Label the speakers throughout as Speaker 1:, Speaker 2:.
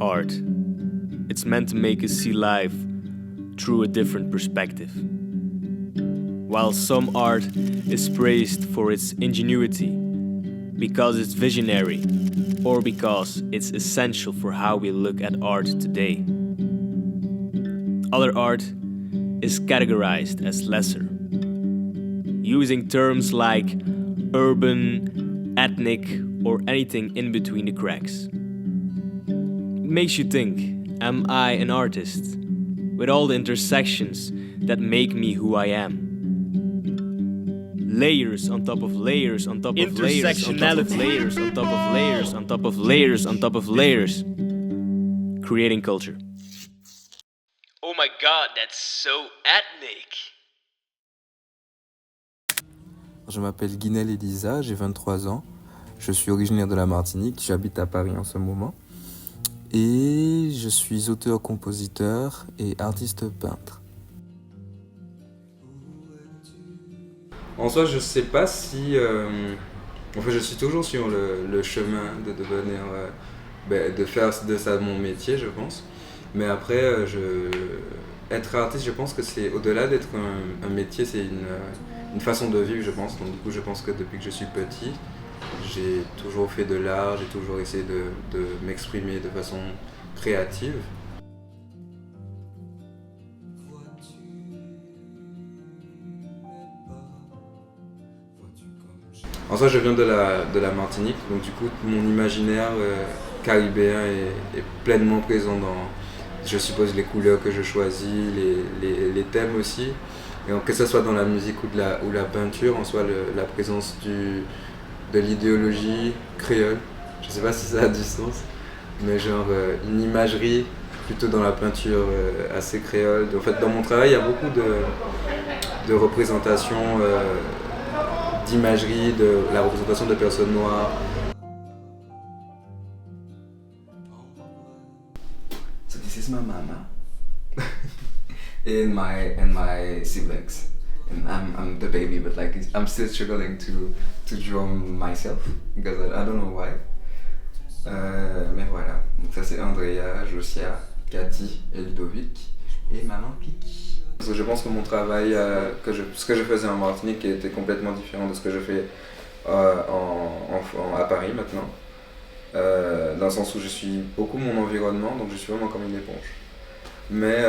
Speaker 1: art. It's meant to make us see life through a different perspective. While some art is praised for its ingenuity, because it's visionary, or because it's essential for how we look at art today, other art is categorized as lesser, using terms like urban, ethnic, or anything in between the cracks. It makes you think, am I an artist? With all the intersections that make me who I am. Layers on top of layers on top of layers on top of layers on top of layers on top of layers on top of layers. Creating culture. Oh my god, that's so ethnic.
Speaker 2: Je m'appelle Guinel Elisa, j'ai 23 ans. Je suis originaire de la Martinique, j'habite à Paris en ce moment. Et je suis auteur-compositeur et artiste peintre. En soi, je sais pas si... Enfin, je suis toujours sur le chemin de devenir... de faire de ça mon métier, je pense. Mais après, être artiste, je pense que c'est au-delà d'être un métier, c'est une façon de vivre, je pense. Donc du coup, je pense que depuis que je suis petit, j'ai toujours fait de l'art, j'ai toujours essayé de m'exprimer de façon créative. En soi, je viens de la Martinique, donc du coup, mon imaginaire caribéen est pleinement présent dans, je suppose, les couleurs que je choisis, les thèmes aussi. Et donc, que ce soit dans la musique ou la peinture, en soi, la présence de l'idéologie créole, je sais pas si ça a du sens, mais genre une imagerie plutôt dans la peinture assez créole. En fait, dans mon travail, il y a beaucoup de représentations, d'imagerie, de la représentation de personnes noires.
Speaker 3: So this is my mama and my siblings, and I'm the baby, but like I'm still struggling to draw myself because I don't know why. Mais voilà, donc ça c'est Andrea, Josia, Cathy et Ludovic et maman Kiki.
Speaker 2: Parce que je pense que mon travail, ce que je faisais en Martinique était complètement différent de ce que je fais à Paris maintenant. Dans le sens où je suis beaucoup mon environnement, donc je suis vraiment comme une éponge. Mais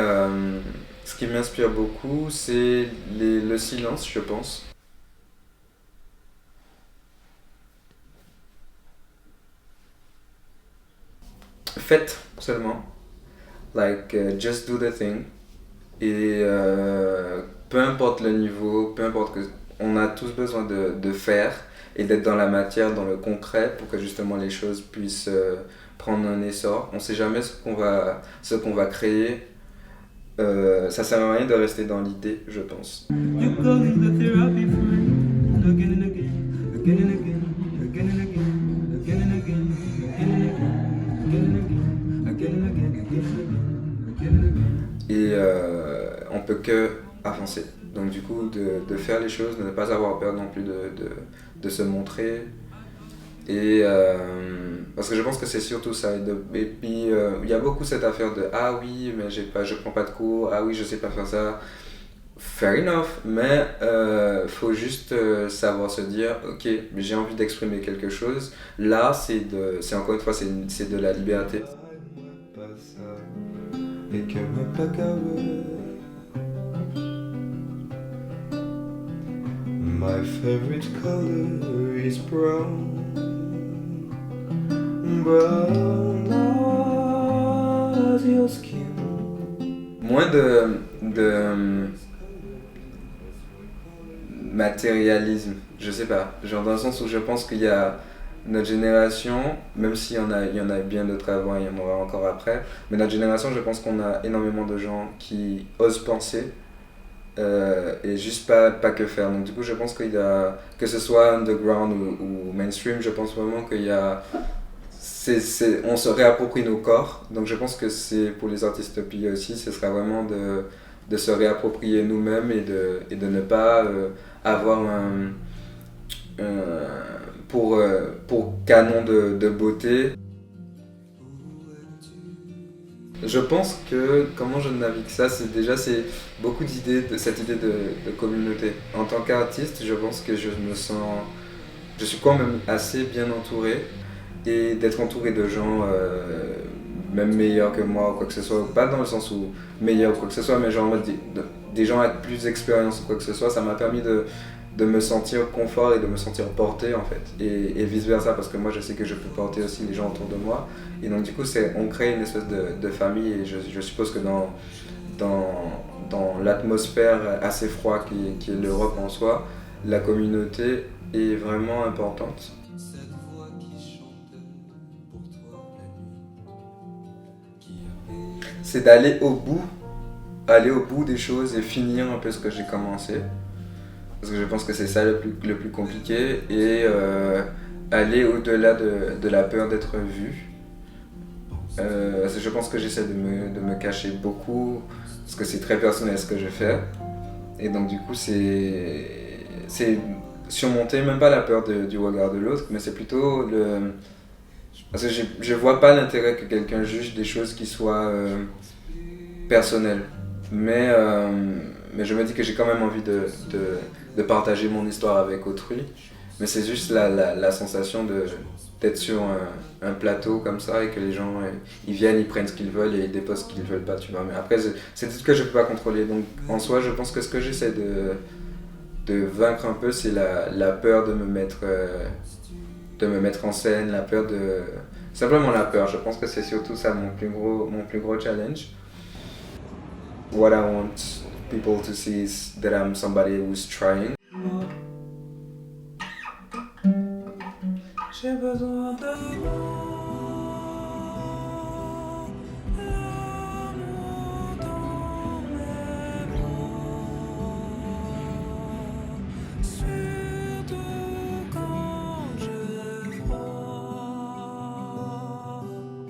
Speaker 2: ce qui m'inspire beaucoup, c'est le silence, je pense. Faites seulement. Like, just do the thing. Et peu importe le niveau, peu importe on a tous besoin de faire et d'être dans la matière, dans le concret pour que justement les choses puissent prendre un essor. On ne sait jamais ce qu'on va créer. Ça sert à rien de rester dans l'idée, je pense. Et on peut que avancer. Donc du coup, de faire les choses, de ne pas avoir peur non plus de se montrer. Et parce que je pense que c'est surtout ça. Et puis il y a beaucoup cette affaire de ah oui, mais je prends pas de cours, ah oui, je sais pas faire ça. Fair enough, mais faut juste savoir se dire ok, j'ai envie d'exprimer quelque chose. Là, c'est encore une fois, c'est de la liberté. Et que my favorite color is brown. Brown as your skin. Moins de matérialisme, je sais pas. Genre dans le sens où je pense qu'il y a notre génération, même s'il y en a bien d'autres avant, il y en aura encore après, mais notre génération, je pense qu'on a énormément de gens qui osent penser et juste pas que faire. Donc du coup, je pense qu'il y a, que ce soit underground ou mainstream, je pense vraiment qu'il y a... on se réapproprie nos corps, donc je pense que c'est pour les artistes piliers aussi, ce sera vraiment de se réapproprier nous-mêmes et de ne pas avoir pour canon de beauté Je pense que comment je navigue ça, c'est beaucoup d'idées, cette idée de communauté. En tant qu'artiste, je pense que je suis quand même assez bien entouré et d'être entouré de gens même meilleurs que moi ou quoi que ce soit, pas dans le sens où meilleurs ou quoi que ce soit, mais genre en mode des gens avec plus d'expérience ou quoi que ce soit, ça m'a permis de me sentir confort et de me sentir porté en fait, et vice versa, parce que moi je sais que je peux porter aussi les gens autour de moi, et donc du coup on crée une espèce de famille, et je suppose que dans l'atmosphère assez froide qui est l'Europe en soi, la communauté est vraiment importante. C'est aller au bout des choses et finir un peu ce que j'ai commencé. Parce que je pense que c'est ça le plus compliqué, et aller au-delà de la peur d'être vu. Parce que je pense que j'essaie de me cacher beaucoup, parce que c'est très personnel ce que je fais. Et donc du coup c'est surmonter même pas la peur du regard de l'autre, mais c'est plutôt le... Parce que je vois pas l'intérêt que quelqu'un juge des choses qui soient personnelles. Mais je me dis que j'ai quand même envie de partager mon histoire avec autrui. Mais c'est juste la sensation d'être sur un plateau comme ça, et que les gens ils viennent, ils prennent ce qu'ils veulent et ils déposent ce qu'ils veulent pas, tu vois. Mais après, c'est tout ce que je peux pas contrôler. Donc en soi, je pense que ce que j'essaie de vaincre un peu, c'est la peur de me mettre en scène, la peur de... Simplement la peur, je pense que c'est surtout ça mon plus gros challenge. What I want people to see is that I'm somebody who's trying. J'ai besoin de